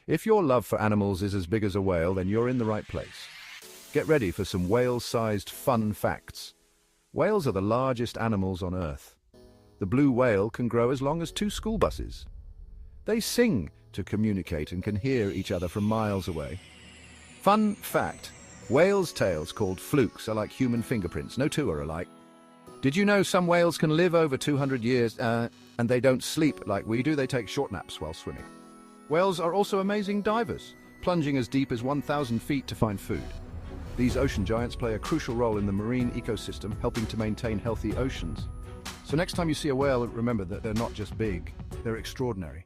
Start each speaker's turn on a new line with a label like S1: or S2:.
S1: If your love for animals is as big as a whale, then you're in the right place. Get ready for some whale-sized fun facts. Whales are the largest animals on Earth. The blue whale can grow as long as 2 school buses. They sing to communicate and can hear each other from miles away. Fun fact, whales' tails, called flukes, are like human fingerprints. No two are alike. Did you know some whales can live over 200 years and they don't sleep like we do? They take short naps while swimming. Whales are also amazing divers, plunging as deep as 1,000 feet to find food. These ocean giants play a crucial role in the marine ecosystem, helping to maintain healthy oceans. So next time you see a whale, remember that they're not just big, they're extraordinary.